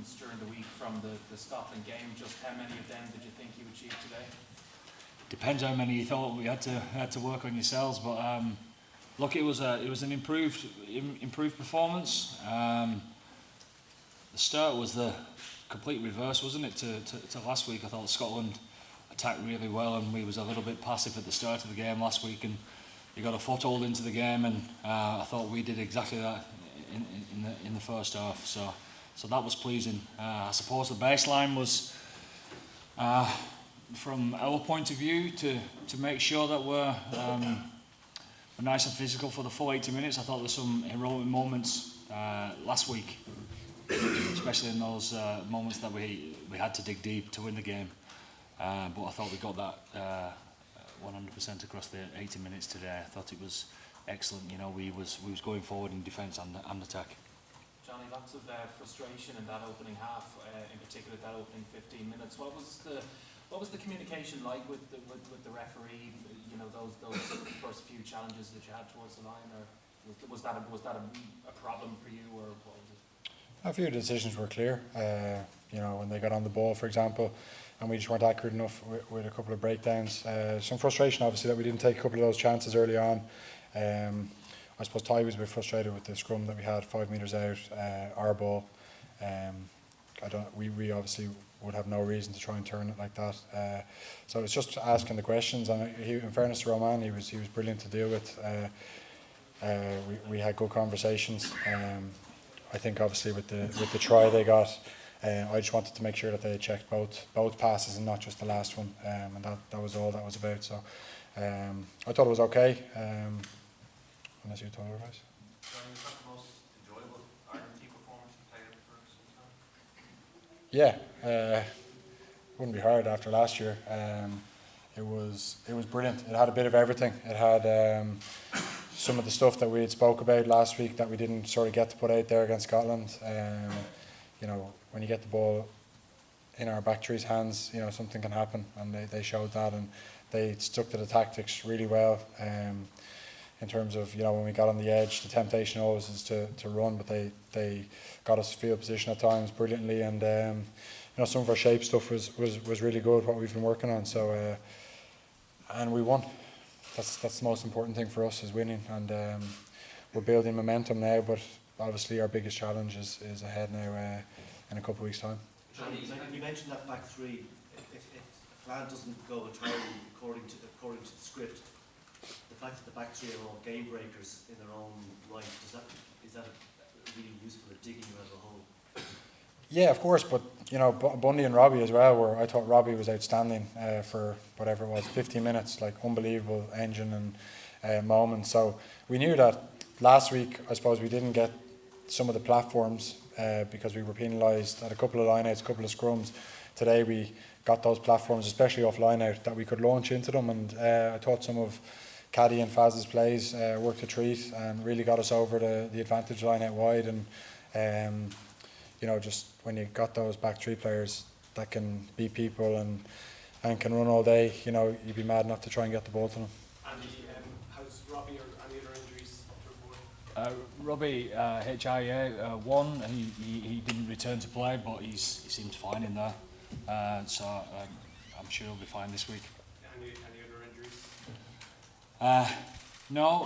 improvements during the week from the Scotland game. Just how many of them did you think you achieved today? Depends how many you thought we had to work on yourselves, but look, it was an improved performance. The start was the complete reverse, wasn't it, to last week. I thought Scotland attacked really well, and we was a little bit passive at the start of the game last week, and you got a foothold into the game, and I thought we did exactly that in the first half. So that was pleasing. I suppose the baseline was, from our point of view, to make sure that we're nice and physical for the full 80 minutes. I thought there were some heroic moments last week, especially in those moments that we had to dig deep to win the game. But I thought we got that 100% across the 80 minutes today. I thought it was excellent. You know, we was going forward in defence and attack. Johnny, lots of frustration in that opening half, in particular that opening 15 minutes. What was the communication like with the referee? You know, those first few challenges that you had towards the line, or was that a problem for you, or what was it? A few decisions were clear. You know, when they got on the ball, for example, and we just weren't accurate enough with a couple of breakdowns. Some frustration, obviously, that we didn't take a couple of those chances early on. I suppose Ty was a bit frustrated with the scrum that we had 5 metres out, our ball. We obviously would have no reason to try and turn it like that. So it's just asking the questions, and in fairness to Roman, he was brilliant to deal with. We had good conversations. I think obviously with the try they got, I just wanted to make sure that they checked both passes and not just the last one, and that was all that was about. So I thought it was okay, unless you told otherwise. Johnny, was that the most enjoyable Ireland team performance you played in for some time? Yeah, wouldn't be hard after last year. It was brilliant. It had a bit of everything. It had some of the stuff that we had spoke about last week that we didn't sort of get to put out there against Scotland. You know, when you get the ball in our back three's hands, you know, something can happen, and they showed that, and they stuck to the tactics really well. In terms of, you know, when we got on the edge, the temptation always is to run, but they got us field position at times brilliantly, and you know, some of our shape stuff was really good, what we've been working on. So and we won. That's the most important thing for us, is winning, and we're building momentum now, but obviously our biggest challenge is ahead now in a couple of weeks' time. Johnny, you mentioned that back three. If the plan doesn't go entirely according to the script, the fact that the back three are all game breakers in their own right, is that really useful at digging you as a whole? Yeah, of course, but you know, Bundy and Robbie as well, where I thought Robbie was outstanding for whatever it was, 15 minutes, like unbelievable engine and moment. So we knew that last week, I suppose we didn't get some of the platforms because we were penalised at a couple of line-outs, a couple of scrums. Today we got those platforms, especially off line-out, that we could launch into them, and I thought some of Caddy and Faz's plays worked a treat and really got us over the advantage line out wide. And you know, just when you got those back three players that can beat people and can run all day, you know, you'd be mad not to try and get the ball to them. Andy, how's Robbie, or any other injuries to report? Robbie, HIA, one, he didn't return to play, but he seems fine in there. So I'm sure he'll be fine this week. Any other injuries? No,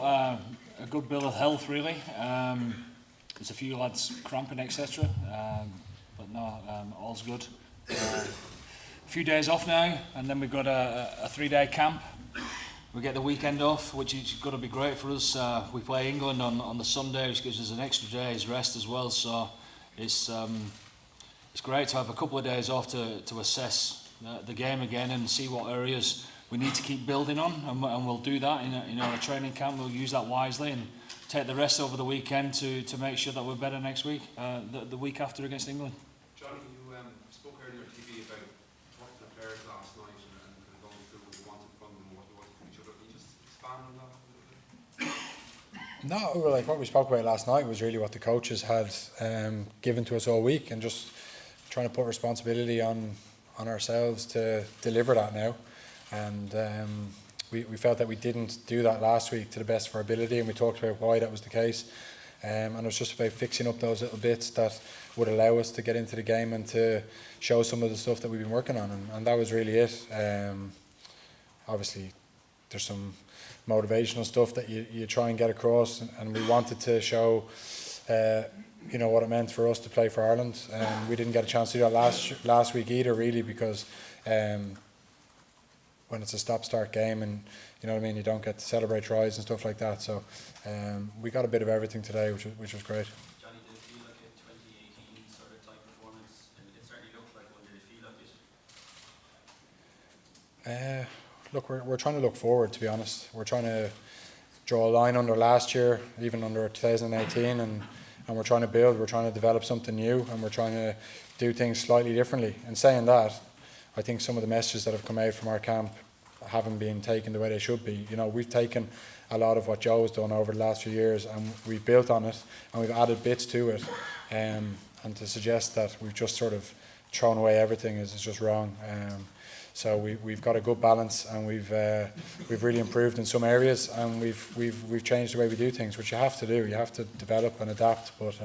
a good bill of health really. There's a few lads cramping, etc. But no, all's good. A few days off now, and then we've got a 3-day camp. We get the weekend off, which is going to be great for us. We play England on the Sunday, which gives us an extra day's rest as well. So it's great to have a couple of days off to assess the game again and see what areas we need to keep building on, and we'll do that in our training camp. We'll use that wisely and take the rest over the weekend to make sure that we're better next week, the week after against England. Johnny, you spoke earlier on TV about talking to players last night and going through what you wanted from them and what you wanted from each other. Can you just expand on that a little bit? No, like what we spoke about last night was really what the coaches had given to us all week, and just trying to put responsibility on ourselves to deliver that now. And we felt that we didn't do that last week to the best of our ability, and we talked about why that was the case. and it was just about fixing up those little bits that would allow us to get into the game and to show some of the stuff that we've been working on, and that was really it. Obviously there's some motivational stuff that you try and get across, and we wanted to show what it meant for us to play for Ireland. We didn't get a chance to do that last week either, really, because when it's a stop-start game, and you know what I mean, you don't get to celebrate tries and stuff like that. So we got a bit of everything today, which was great. Johnny, did it feel like a 2018 sort of type performance? And it certainly looked like one. Did it feel like it? Look, we're trying to look forward, to be honest. We're trying to draw a line under last year, even under 2018, and we're trying to build, we're trying to develop something new, and we're trying to do things slightly differently. In saying that, I think some of the messages that have come out from our camp haven't been taken the way they should be. You know, we've taken a lot of what Joe has done over the last few years, and we've built on it, and we've added bits to it. And to suggest that we've just sort of thrown away everything is just wrong. So we've got a good balance, and we've really improved in some areas, and we've changed the way we do things, which you have to do. You have to develop and adapt. But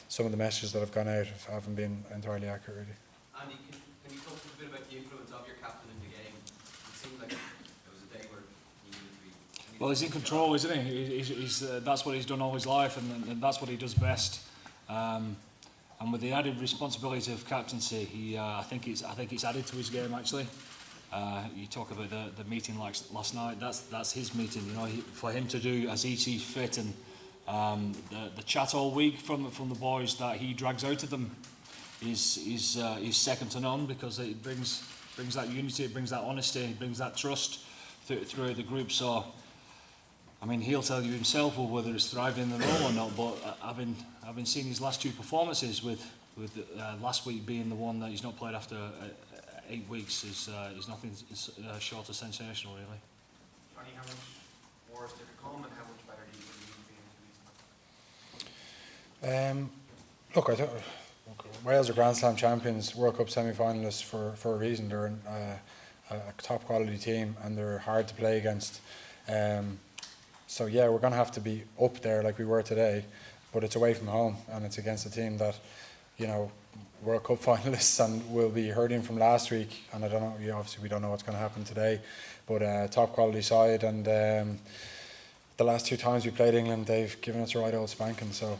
some of the messages that have gone out haven't been entirely accurate, really. Andy, can you talk a bit about the influence of your captain in the game? It seemed like it was a day where he needed to be. Well, he's in control, isn't he? He's that's what he's done all his life, and that's what he does best. And with the added responsibility of captaincy, I think it's added to his game actually. You talk about the meeting like last night. That's his meeting. You know, for him to do as he sees fit, and the chat all week from the boys that he drags out of them is second to none, because it brings that unity, it brings that honesty, it brings that trust throughout the group. So, I mean, he'll tell you himself whether it's thriving in the role or not. But having seen his last two performances, with last week being the one that he's not played after 8 weeks, is nothing short of sensational, really. Johnny, how much worse did it come, and how much better do you think you Look, I thought Wales are Grand Slam champions, World Cup semi-finalists for a reason. They're a top quality team, and they're hard to play against. So yeah, we're going to have to be up there like we were today, but it's away from home, and it's against a team that, you know, World Cup finalists, and will be hurting from last week. And I don't know, obviously we don't know what's going to happen today, but top quality side, and the last 2 times we played England, they've given us a right old spanking. So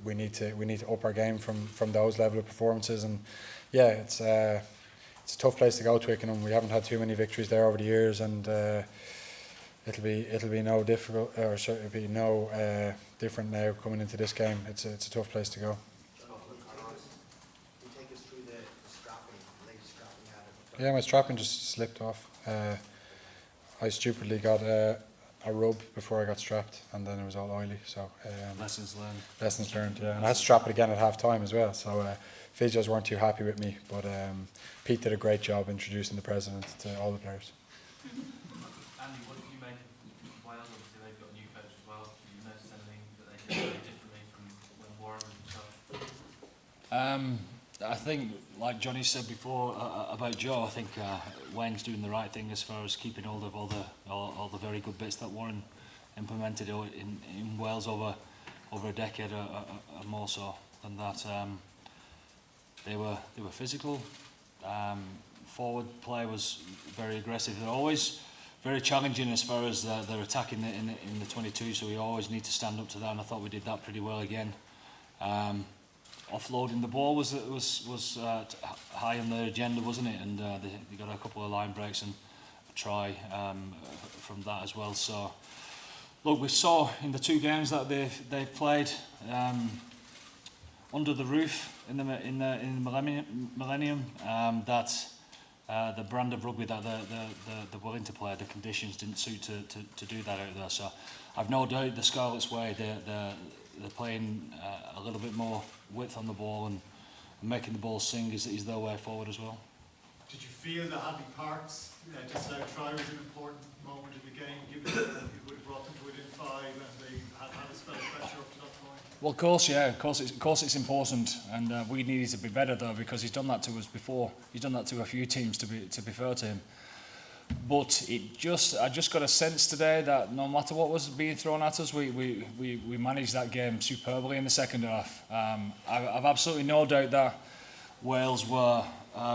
we need to up our game from those level of performances. And yeah, it's a tough place to go, Twickenham. We haven't had too many victories there over the years, and it'll be no difficult, or certainly be no different now coming into this game. It's a tough place to go. take us through the strapping, the late strapping you had? Yeah, my strapping just slipped off. I stupidly got a rub before I got strapped, and then it was all oily. So Lessons learned. Lessons learned, yeah. And I had to strap it again at half time as well. So physios weren't too happy with me, but Pete did a great job introducing the president to all the players. Andy, what did you make of Wales? Obviously, they've got a new coach as well. Did you notice anything that they did very differently from when Warren was in charge? I think, like Johnny said before about Joe, I think Wayne's doing the right thing as far as keeping hold of all the very good bits that Warren implemented in Wales over a decade or more so than that. They were physical. Forward play was very aggressive. They're always very challenging as far as their attack in the 22. So we always need to stand up to that, and I thought we did that pretty well again. Offloading the ball was high on their agenda, wasn't it? And they got a couple of line breaks and a try from that as well. So look, we saw in the 2 games that they've played under the roof in the Millennium that the brand of rugby that they're willing to play, the conditions didn't suit to do that out there. So I've no doubt the Scarlets' way, they're playing a little bit more width on the ball, and making the ball sing is their way forward as well. Did you feel that Andy Parks disallowed try was an important moment in the game, given that it would have brought them to within 5 and they had a spell of pressure up to that point? Well, of course, yeah, of course it's important, and we needed to be better though, because he's done that to us before. He's done that to a few teams, to be fair to him. but I just got a sense today that no matter what was being thrown at us, we managed that game superbly in the second half. I've absolutely no doubt that Wales were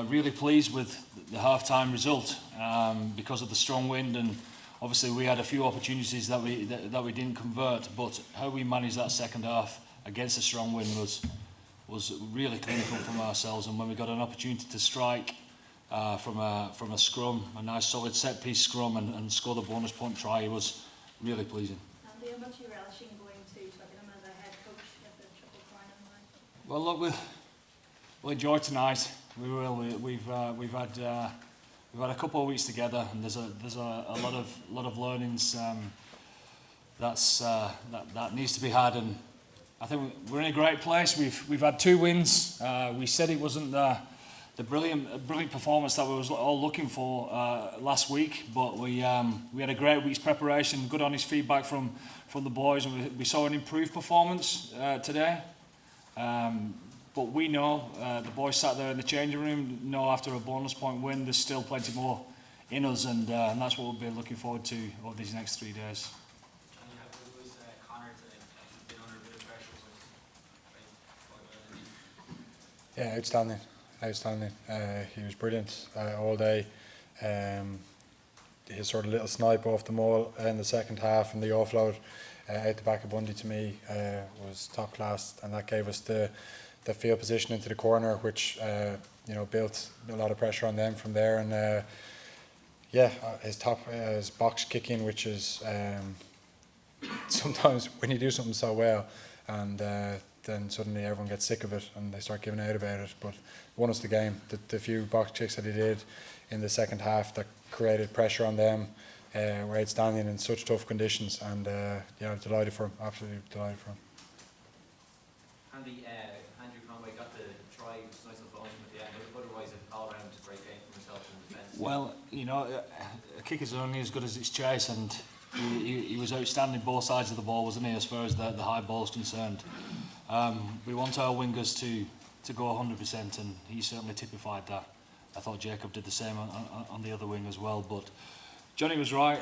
really pleased with the half-time result because of the strong wind, and obviously we had a few opportunities that we didn't convert. But how we managed that second half against a strong wind was really clinical from ourselves. And when we got an opportunity to strike from a scrum, a nice solid set-piece scrum, and score the bonus point try, it was really pleasing. Andy, how much are you relishing going to Twickenham as a head coach at the Triple Crown in mind? Well, look, we'll enjoy tonight. We will. We've had a couple of weeks together, and there's a lot of learnings that needs to be had, and I think we're in a great place. We've had 2 wins. We said it wasn't the brilliant performance that we was all looking for last week, but we had a great week's preparation, good honest feedback from the boys, and we saw an improved performance today. But we know, the boys sat there in the changing room, know after a bonus point win there's still plenty more in us, and that's what we'll be looking forward to over these next 3 days. Johnny, how good was Connor today? He's been under a bit of pressure with Yeah, outstanding. He was brilliant all day. His sort of little snipe off the maul in the second half and the offload out the back of Bundy to me was top class, and that gave us the field position into the corner, which built a lot of pressure on them from there. And his box kicking, which is sometimes when you do something so well, and then suddenly everyone gets sick of it and they start giving out about it. But won us the game. The few box kicks that he did in the second half that created pressure on them were outstanding in such tough conditions, and delighted for him, absolutely delighted for him. Andy, Andrew Conway got the try, which was nice and fun at the end, but otherwise an all-round great game for himself in defence. Well, a kick is only as good as its chase, and he was outstanding both sides of the ball, wasn't he, as far as the high ball is concerned. We want our wingers to go 100%, and he certainly typified that. I thought Jacob did the same on the other wing as well, but Johnny was right.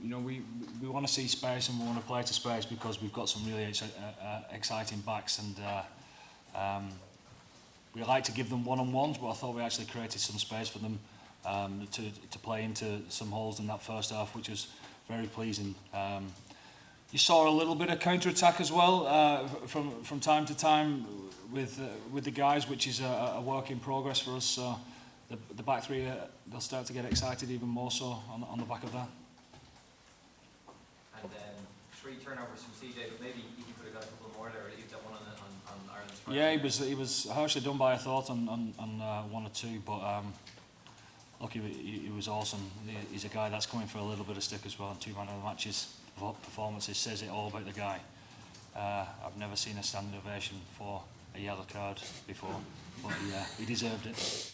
We want to see space, and we want to play to space because we've got some really exciting backs, and we like to give them one-on-ones, but I thought we actually created some space for them to play into some holes in that first half, which was very pleasing. You saw a little bit of counter-attack as well from time to time with the guys, which is a work in progress for us. So the back three, they'll start to get excited even more so on the back of that. And 3 turnovers from CJ, but maybe he could have got a couple more there. He got one on Ireland's try. Yeah, he was harshly done by, I thought, on 1 or 2, but look, he was awesome. He's a guy that's coming for a little bit of stick as well, and 2 man of the matches performances says it all about the guy. I've never seen a standing ovation for a yellow card before, but he deserved it.